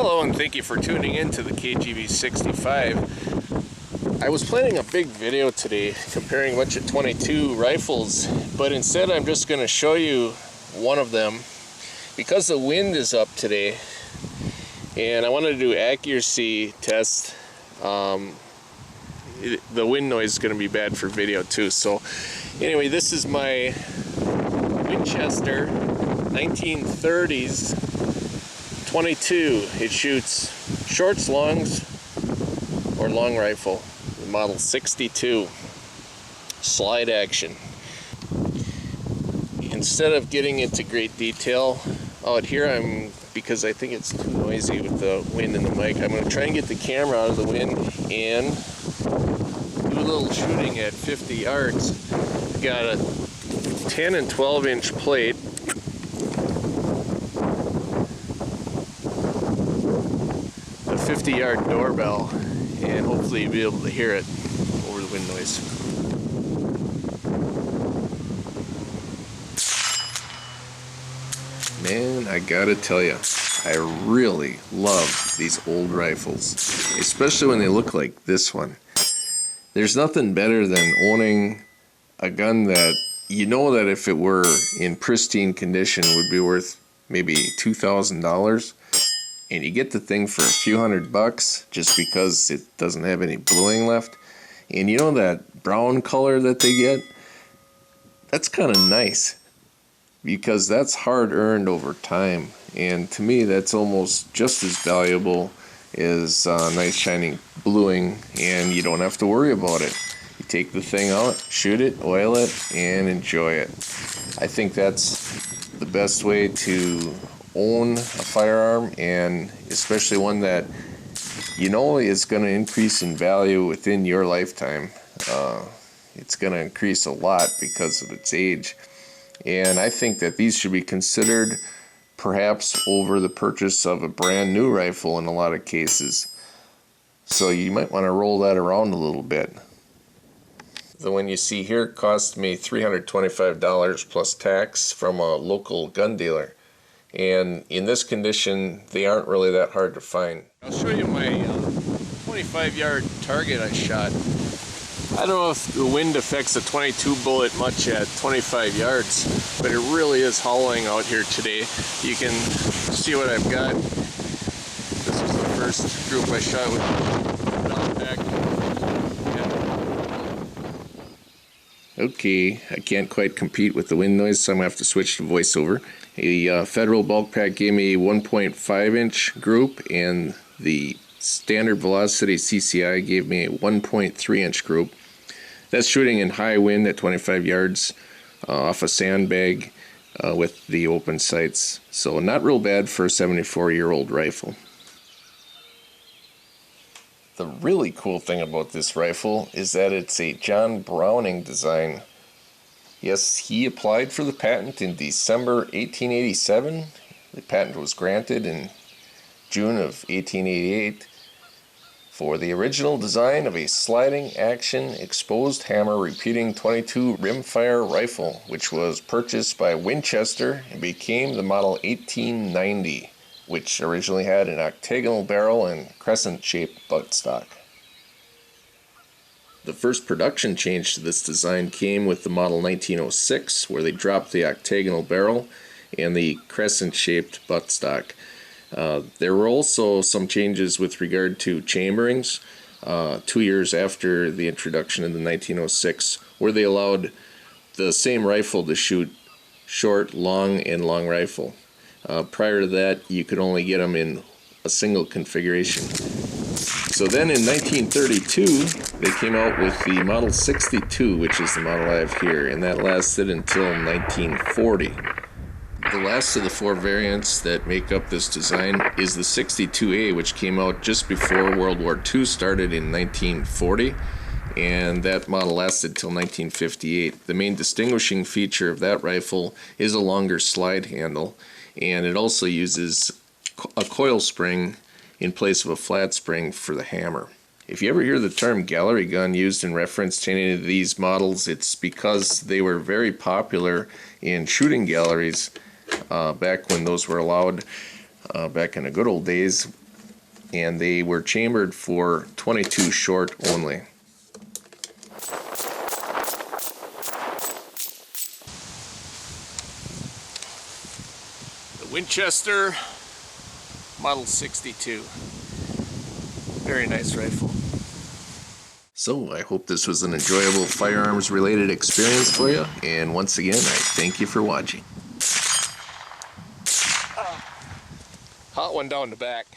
Hello and thank you for tuning in to the KGB 65. I was planning a big video today comparing a bunch of 22 rifles, but instead I'm just going to show you one of them because the wind is up today and I wanted to do accuracy tests. The wind noise is going to be bad for video too. So anyway, this is my Winchester 1930s 22. It shoots shorts, longs, or long rifle. Model 62. Slide action. Instead of getting into great detail out here, because I think it's too noisy with the wind and the mic, I'm going to try and get the camera out of the wind and do a little shooting at 50 yards. Got a 10 and 12 inch plate. A 50-yard doorbell, and hopefully you'll be able to hear it over the wind noise. Man, I gotta tell you, I really love these old rifles, especially when they look like this one. There's nothing better than owning a gun that you know that if it were in pristine condition would be worth maybe $2,000, and you get the thing for a few $100 just because it doesn't have any bluing left. And you know that brown color that they get? That's kind of nice because that's hard earned over time, and to me that's almost just as valuable as nice shining bluing, and you don't have to worry about it. You take the thing out, shoot it, oil it, and enjoy it. I think that's the best way to own a firearm, and especially one that you know is going to increase in value within your lifetime. It's going to increase a lot because of its age, and I think that these should be considered perhaps over the purchase of a brand new rifle in a lot of cases. So you might want to roll that around a little bit. The one you see here cost me $325 plus tax from a local gun dealer. And in this condition, they aren't really that hard to find. I'll show you my 25-yard target I shot. I don't know if the wind affects a 22 bullet much at 25 yards, but it really is howling out here today. You can see what I've got. This was the first group I shot with down pack. Okay, I can't quite compete with the wind noise, so I'm going to have to switch to voiceover. A Federal bulk pack gave me a 1.5 inch group, and the Standard Velocity CCI gave me a 1.3 inch group. That's shooting in high wind at 25 yards off a sandbag with the open sights. So not real bad for a 74-year-old rifle. The really cool thing about this rifle is that it's a John Browning design. Yes, he applied for the patent in December 1887. The patent was granted in June of 1888 for the original design of a sliding action exposed hammer repeating 22 rimfire rifle, which was purchased by Winchester and became the model 1890, which originally had an octagonal barrel and crescent-shaped buttstock. The first production change to this design came with the model 1906, where they dropped the octagonal barrel and the crescent-shaped buttstock. There were also some changes with regard to chamberings 2 years after the introduction of the 1906, where they allowed the same rifle to shoot short, long, and long rifle. Prior to that, you could only get them in a single configuration. So then in 1932, they came out with the Model 62, which is the model I have here, and that lasted until 1940. The last of the four variants that make up this design is the 62A, which came out just before World War II started in 1940, and that model lasted till 1958. The main distinguishing feature of that rifle is a longer slide handle, and it also uses a coil spring in place of a flat spring for the hammer. If you ever hear the term gallery gun used in reference to any of these models, it's because they were very popular in shooting galleries back when those were allowed back in the good old days. and they were chambered for 22 short only. The Winchester Model 62. Very nice rifle. So I hope this was an enjoyable firearms related experience for you, and once again I thank you for watching. Hot one down the back.